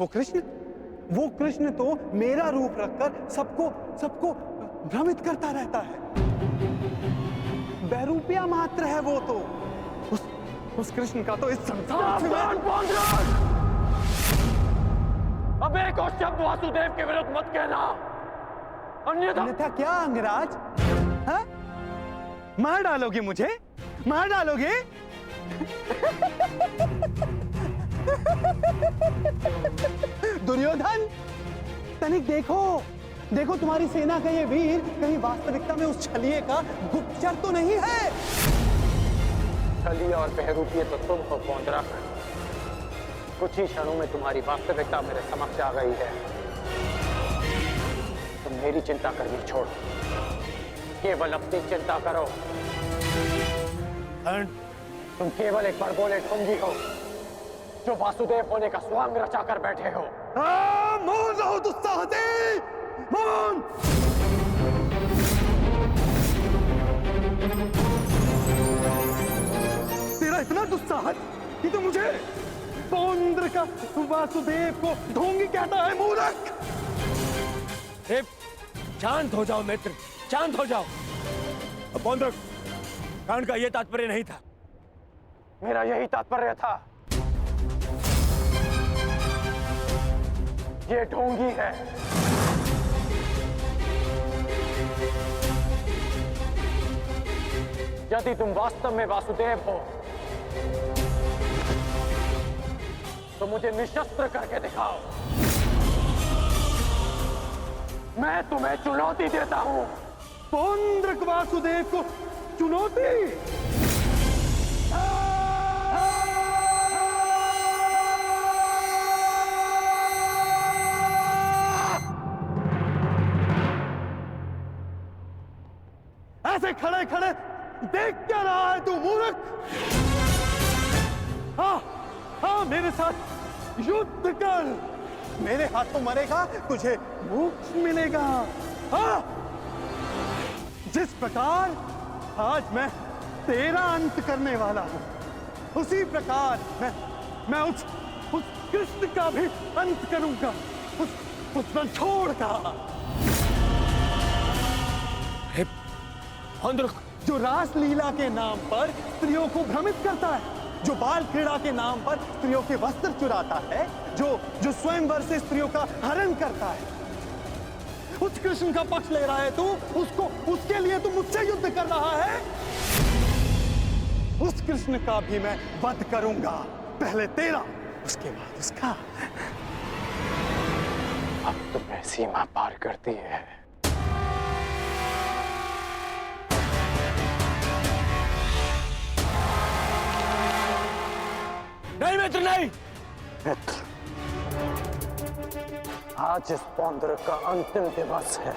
वो कृष्ण तो मेरा रूप रखकर सबको भ्रमित करता रहता है। बैरूपिया मात्र है वो तो। उस कृष्ण का तो इस संसार में अब एक और शब्द वासुदेव के विरुद्ध मत कहना, अन्यथा क्या अंगराज? हाँ? मार डालोगे मुझे? मार डालोगे? दुर्योधन, तनिक देखो तुम्हारी सेना का ये वीर कहीं वास्तविकता में उस छलिए का गुप्तचर तो नहीं है? छलिए और बहरूपिये तो तुम हो पौंड्रक। कुछ ही क्षणों में तुम्हारी वास्तविकता मेरे समक्ष आ गई है। तुम मेरी चिंता करनी छोड़ो, केवल अपनी चिंता करो। तुम केवल एक बड़बोले ढोंगी हो जो वासुदेव होने का स्वांग रचा कर बैठे हो। मौन रहो दुस्साहसी, मौन। तेरा इतना दुस्साहस कि तो मुझे पौंद्र का वासुदेव को ढोंगी कहता है, मूर्ख। शांत हो जाओ मित्र, शांत हो जाओ। पौंद्र, कांड का यह तात्पर्य नहीं था। मेरा यही तात्पर्य था। ये ढोंगी है। यदि तुम वास्तव में वासुदेव हो तो मुझे निशस्त्र करके दिखाओ। मैं तुम्हें चुनौती देता हूं। पौंद्रक वासुदेव को चुनौती? ऐसे खड़े खड़े देख क्या रहा है तू, मूर्ख? हाँ, मेरे साथ युद्ध कर। मेरे हाथों मरेगा, तुझे मोक्ष मिलेगा। हाँ, जिस प्रकार आज मैं तेरा अंत करने वाला हूं, उसी प्रकार मैं उस कृष्ण का भी अंत करूंगा, उस रणछोड़ का। जो रासलीला के नाम पर स्त्रियों को भ्रमित करता है, जो बाल क्रीड़ा के नाम पर स्त्रियों के वस्त्र चुराता है, जो स्वयंवर से स्त्रियों का हरण करता है, उस कृष्ण का पक्ष ले रहा है तू। उसके लिए तू मुझसे युद्ध कर रहा है। उस कृष्ण का भी मैं वध करूंगा, पहले तेरा, उसके बाद उसका। अब तुम्हें सीमा पार करती है। नहीं मित्र, नहीं। मित्र, आज इस पौंद्र का अंतिम दिवस है।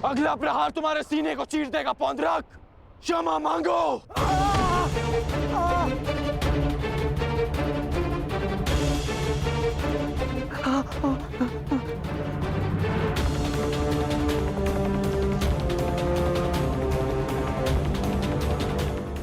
अगला प्रहार तुम्हारे सीने को चीर देगा पौंद्रक। क्षमा मांगो।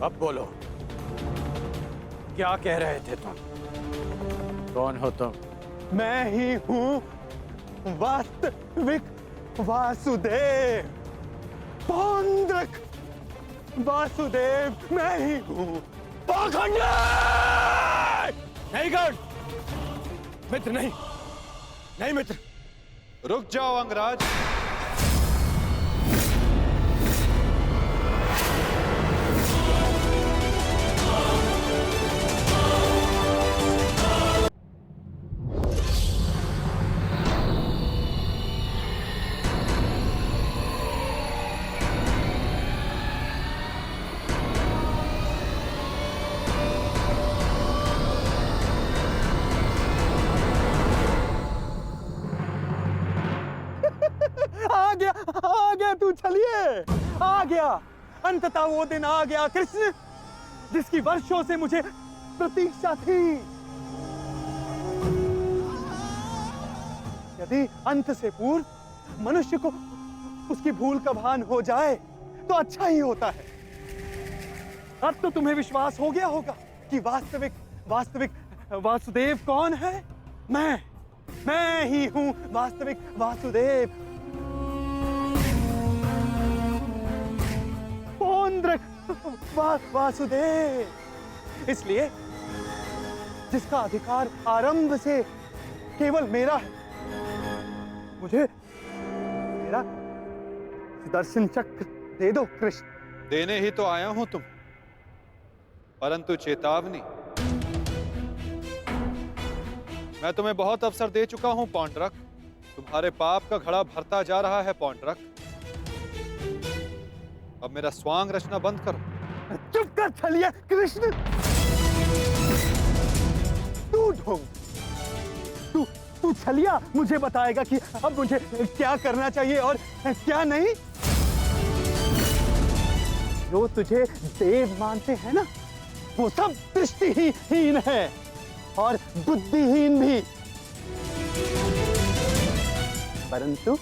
अब बोलो, क्या कह रहे थे तुम? कौन हो तुम? मैं ही हूँ वास्तविक वासुदेव, पौंद्रक वासुदेव मैं ही हूँ। पाखंडी! नहीं गण, मित्र नहीं, नहीं मित्र। रुक जाओ अंगराज। आ गया तू, चलिए आ गया। अंततः वो दिन आ गया कृष्ण, जिसकी वर्षों से मुझे प्रतीक्षा थी। यदि अंत से पूर्व मनुष्य को उसकी भूल का भान हो जाए तो अच्छा ही होता है। अब तो तुम्हें विश्वास हो गया होगा कि वास्तविक वासुदेव कौन है। मैं ही हूं वास्तविक वासुदेव, पौंद्रक वासुदेव। इसलिए जिसका अधिकार आरंभ से केवल मेरा है, मुझे मेरा सुदर्शन चक्र दे दो कृष्ण। देने ही तो आया हूं तुम, परंतु चेतावनी, मैं तुम्हें बहुत अवसर दे चुका हूं पौंड्रक। तुम्हारे पाप का घड़ा भरता जा रहा है पौंड्रक। अब मेरा स्वांग रचना बंद करो। चुप कर छलिया कृष्ण। तू ढोंग, तू छलिया मुझे बताएगा कि अब मुझे क्या करना चाहिए और क्या नहीं। जो तुझे देव मानते हैं ना, वो सब दृष्टिहीन है और बुद्धिहीन भी। परंतु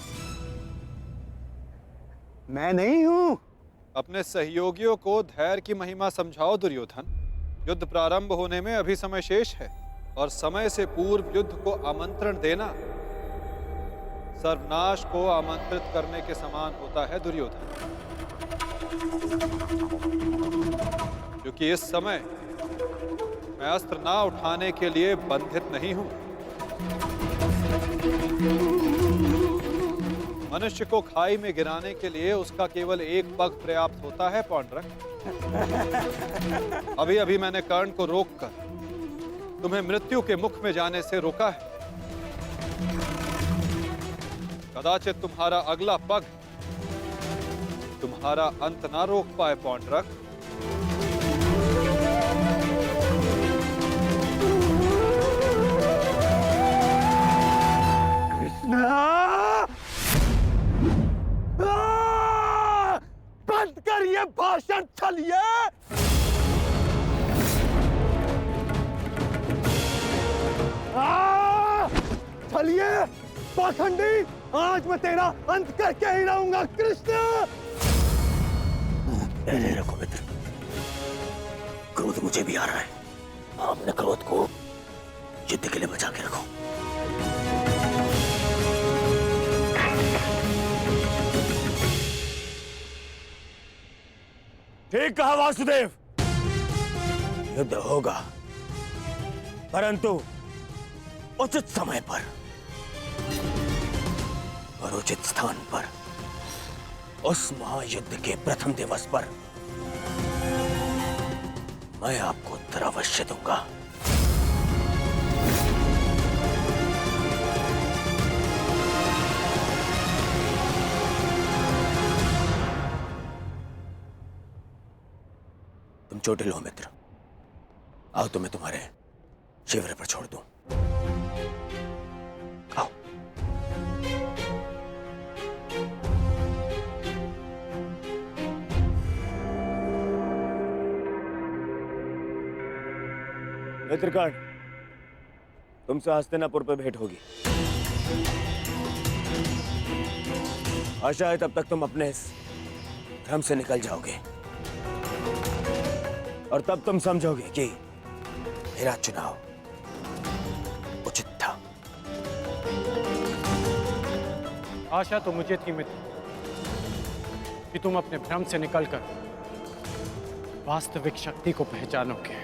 मैं नहीं हूं। अपने सहयोगियों को धैर्य की महिमा समझाओ दुर्योधन। युद्ध प्रारंभ होने में अभी समय शेष है और समय से पूर्व युद्ध को आमंत्रण देना सर्वनाश को आमंत्रित करने के समान होता है दुर्योधन। क्योंकि इस समय मैं अस्त्र ना उठाने के लिए बंधित नहीं हूं। मनुष्य को खाई में गिराने के लिए उसका केवल एक पग पर्याप्त होता है पौंड्रक। अभी अभी मैंने कर्ण को रोककर तुम्हें मृत्यु के मुख में जाने से रोका है। कदाचित तुम्हारा अगला पग तुम्हारा अंत ना रोक पाए पौंड्रक। बंद कर ये भाषण छलिए। छलिए पाखंडी, आज मैं तेरा अंत करके ही रहूंगा कृष्ण। पहले रखो मित्र, क्रोध मुझे भी आ रहा है। अपने क्रोध को युद्ध के लिए बचा के रखो। ठीक कहा वासुदेव, युद्ध होगा, परंतु उचित समय पर और उचित स्थान पर, उस महायुद्ध के प्रथम दिवस पर मैं आपको उत्तर अवश्य दूंगा। तुम चोटिल हो मित्र, आओ तुम्हें तुम्हारे शिविर पर छोड़ दूं। आओ। मित्रगण, तुमसे हस्तिनापुर पर भेंट होगी। आशा है तब तक तुम अपने इस भ्रम से निकल जाओगे और तब तुम समझोगे कि मेरा चुनाव उचित था। आशा तो मुझे थी मित्र कि तुम अपने भ्रम से निकलकर वास्तविक शक्ति को पहचानोगे,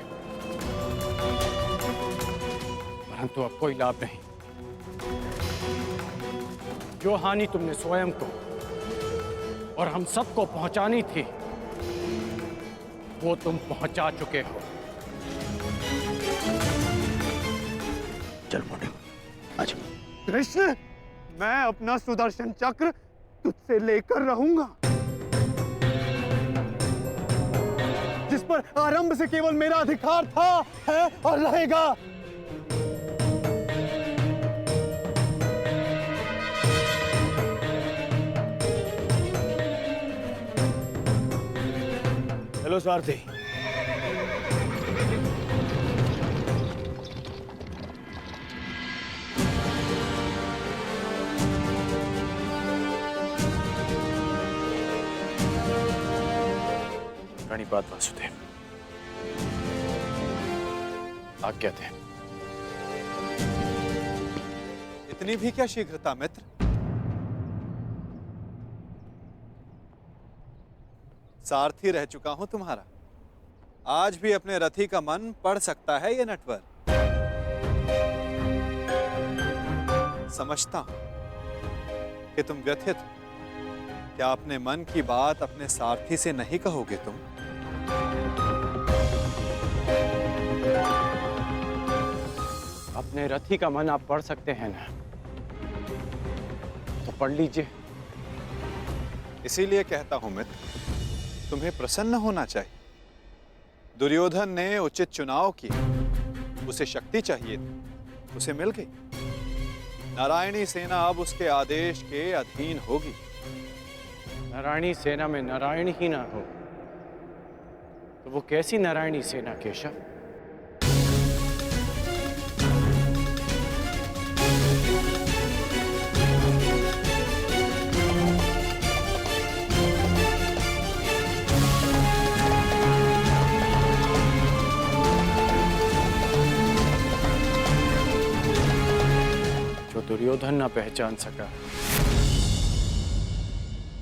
परंतु अब कोई लाभ नहीं। जो हानि तुमने स्वयं को और हम सबको पहुंचानी थी, वो तुम पहुंचा चुके हो। चल मोटे, आज कृष्ण, मैं अपना सुदर्शन चक्र तुझसे लेकर रहूंगा, जिस पर आरंभ से केवल मेरा अधिकार था, है और रहेगा। चलो सारथी। प्रणिपात वासुदेव, आज्ञा दे। इतनी भी क्या शीघ्रता मित्र? सारथी रह चुका हूं तुम्हारा, आज भी अपने रथी का मन पढ़ सकता है ये नटवर। समझता हूं कि तुम व्यथित हो। क्या अपने मन की बात अपने सारथी से नहीं कहोगे तुम? अपने रथी का मन आप पढ़ सकते हैं ना, तो पढ़ लीजिए। इसीलिए कहता हूं मित्र, तुम्हें प्रसन्न होना चाहिए। दुर्योधन ने उचित चुनाव किया, उसे शक्ति चाहिए थी, उसे मिल गई। नारायणी सेना अब उसके आदेश के अधीन होगी। नारायणी सेना में नारायण ही ना हो तो वो कैसी नारायणी सेना केशव? जो दुर्योधन ना पहचान सका,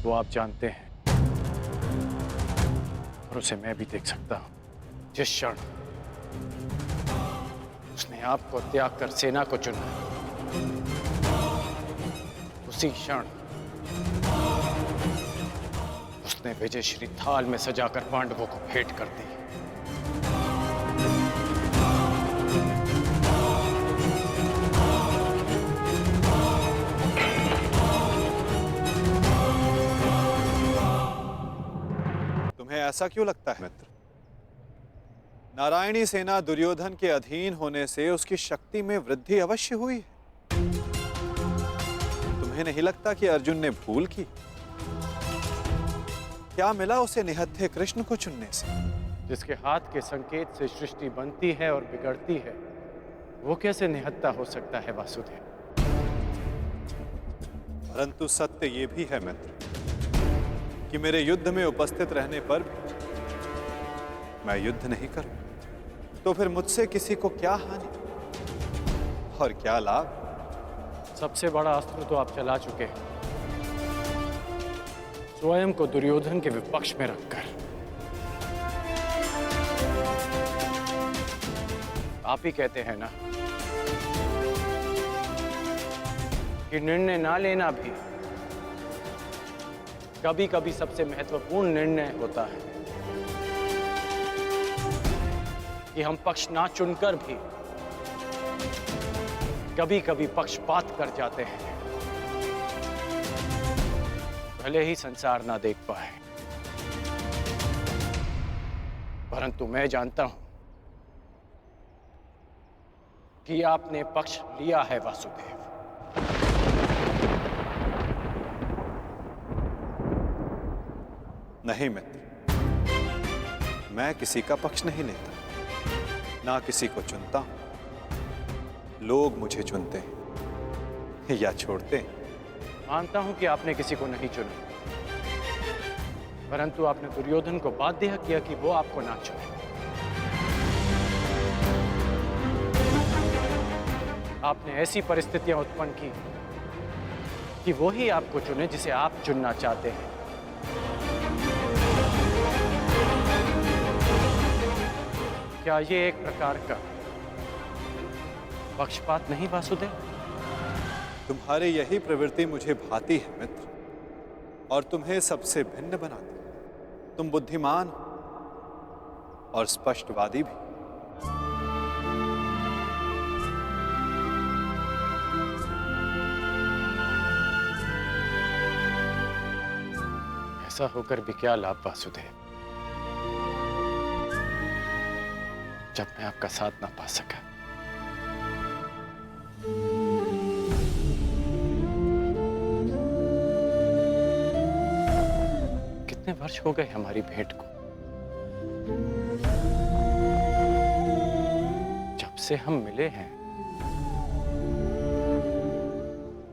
वो आप जानते हैं, और उसे मैं भी देख सकता हूं। जिस क्षण उसने आपको त्याग कर सेना को चुना, उसी क्षण उसने विजय श्री थाल में सजाकर पांडवों को भेंट कर दी। ऐसा क्यों लगता है मित्र? नारायणी सेना दुर्योधन के अधीन होने से उसकी शक्ति में वृद्धि अवश्य हुई है। तुम्हें नहीं लगता कि अर्जुन ने भूल की? क्या मिला उसे निहत्थे कृष्ण को चुनने से? जिसके हाथ के संकेत से सृष्टि बनती है और बिगड़ती है, वो कैसे निहत्था हो सकता है वासुदेव? परंतु सत्य ये भी है मित्र कि मेरे युद्ध में उपस्थित रहने पर भी मैं युद्ध नहीं करूं तो फिर मुझसे किसी को क्या हानि और क्या लाभ? सबसे बड़ा अस्त्र तो आप चला चुके हैं, स्वयं को दुर्योधन के विपक्ष में रखकर। आप ही कहते हैं ना कि निर्णय ना लेना भी कभी कभी सबसे महत्वपूर्ण निर्णय होता है, कि हम पक्ष ना चुनकर भी कभी कभी पक्षपात कर जाते हैं, भले ही संसार ना देख पाए। परंतु मैं जानता हूं कि आपने पक्ष लिया है वासुदेव। नहीं मित्र, मैं किसी का पक्ष नहीं लेता, ना किसी को चुनता हूं। लोग मुझे चुनते हैं या छोड़ते हैं। मानता हूं कि आपने किसी को नहीं चुना, परंतु आपने दुर्योधन को बाध्य किया कि वो आपको ना चुने। आपने ऐसी परिस्थितियां उत्पन्न की कि वो ही आपको चुने जिसे आप चुनना चाहते हैं। क्या ये एक प्रकार का पक्षपात नहीं वासुदेव? तुम्हारी यही प्रवृत्ति मुझे भाती है मित्र, और तुम्हें सबसे भिन्न बनाती। तुम बुद्धिमान हो और स्पष्टवादी भी। ऐसा होकर भी क्या लाभ वासुदेव, जब मैं आपका साथ ना पा सका। कितने वर्ष हो गए हमारी भेंट को? जब से हम मिले हैं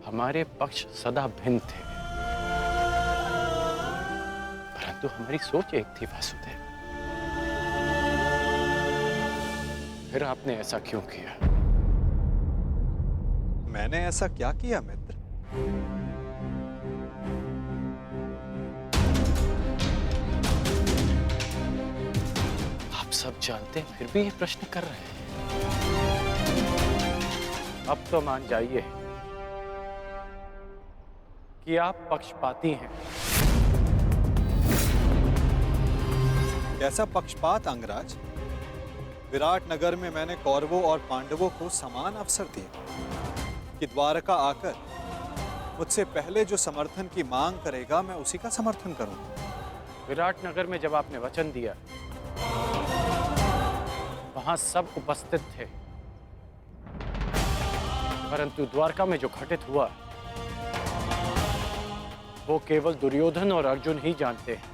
हमारे पक्ष सदा भिन्न थे, परंतु हमारी सोच एक थी वासुदेव। फिर आपने ऐसा क्यों किया? मैंने ऐसा क्या किया मित्र? आप सब जानते हैं फिर भी ये प्रश्न कर रहे हैं। अब तो मान जाइए कि आप पक्षपाती हैं। कैसा पक्षपात अंगराज? विराट नगर में मैंने कौरवों और पांडवों को समान अवसर दिए कि द्वारका आकर मुझसे पहले जो समर्थन की मांग करेगा मैं उसी का समर्थन करूंगा। विराट नगर में जब आपने वचन दिया, वहां सब उपस्थित थे, परंतु द्वारका में जो घटित हुआ वो केवल दुर्योधन और अर्जुन ही जानते हैं।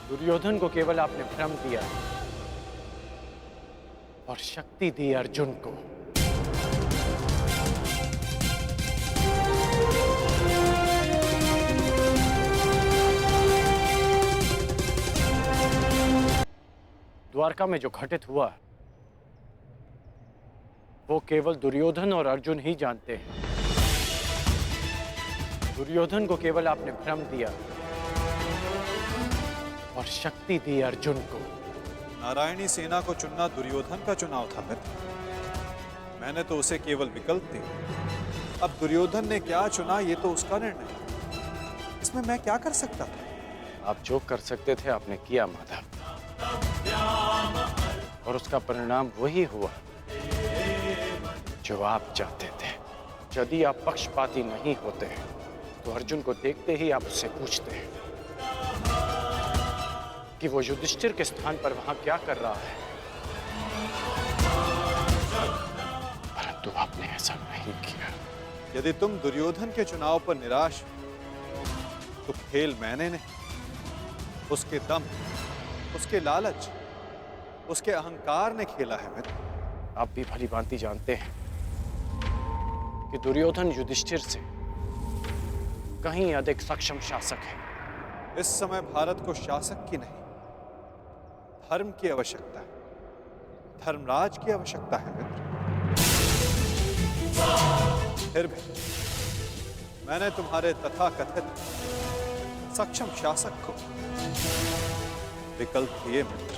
दुर्योधन को केवल आपने भ्रम दिया और शक्ति दी अर्जुन को। द्वारका में जो घटित हुआ वो केवल दुर्योधन और अर्जुन ही जानते हैं। दुर्योधन को केवल आपने भ्रम दिया और शक्ति दी अर्जुन को। नारायणी सेना को चुनना दुर्योधन का चुनाव था मित्र। मैंने तो उसे केवल विकल्प दिया। अब दुर्योधन ने क्या चुना ये तो उसका निर्णय। इसमें मैं क्या कर सकता था? आप जो कर सकते थे आपने किया माधव, और उसका परिणाम वही हुआ जो आप चाहते थे। यदि आप पक्षपाती नहीं होते तो अर्जुन को देखते ही आप उससे पूछते हैं कि वो युधिष्ठिर के स्थान पर वहां क्या कर रहा है, परंतु आपने ऐसा नहीं किया। यदि तुम दुर्योधन के चुनाव पर निराश हो, तो खेल मैंने नहीं, उसके दम, उसके लालच, उसके अहंकार ने खेला है मित्र। आप भी भली भांति जानते हैं कि दुर्योधन युधिष्ठिर से कहीं अधिक सक्षम शासक है। इस समय भारत को शासक की नहीं, धर्म की आवश्यकता है, धर्मराज की आवश्यकता है मित्र। फिर भी मैंने तुम्हारे तथाकथित सक्षम शासक को विकल्प दिए मित्र,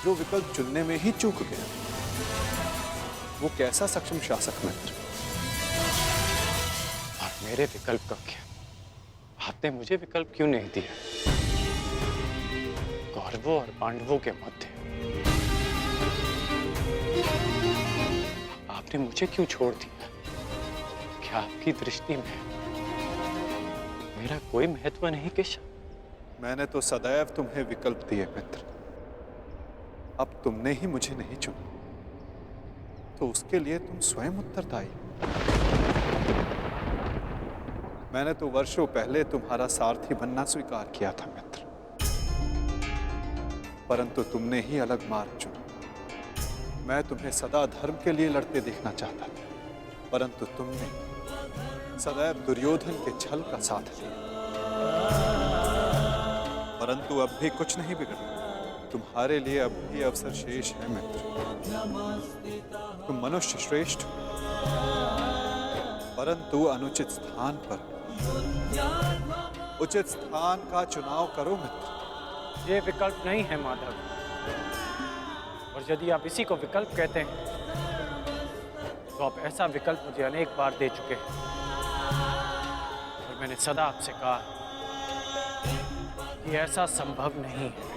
जो विकल्प चुनने में ही चूक गया। वो कैसा सक्षम शासक मित्र? और मेरे विकल्प का क्या? आपने मुझे विकल्प क्यों नहीं दिया? कौरवों और पांडवों के मध्य आपने मुझे क्यों छोड़ दिया? क्या आपकी दृष्टि में मेरा कोई महत्व नहीं केशव? मैंने तो सदैव तुम्हें विकल्प दिए मित्र, अब तुमने ही मुझे नहीं चुना, तो उसके लिए तुम स्वयं उत्तरदायी। मैंने तो वर्षों पहले तुम्हारा सारथी बनना स्वीकार किया था मित्र, परंतु तुमने ही अलग मार्ग चुना। मैं तुम्हें सदा धर्म के लिए लड़ते देखना चाहता था, परंतु तुमने सदैव दुर्योधन के छल का साथ दिया। परंतु अब भी कुछ नहीं बिगड़ा, तुम्हारे लिए अब भी अवसर शेष है मित्र। तुम मनुष्य श्रेष्ठ हो, परंतु अनुचित स्थान पर। उचित स्थान का चुनाव करो मित्र। ये विकल्प नहीं है माधव, और यदि आप इसी को विकल्प कहते हैं तो आप ऐसा विकल्प मुझे अनेक बार दे चुके हैं, और मैंने सदा आपसे कहा कि ऐसा संभव नहीं है।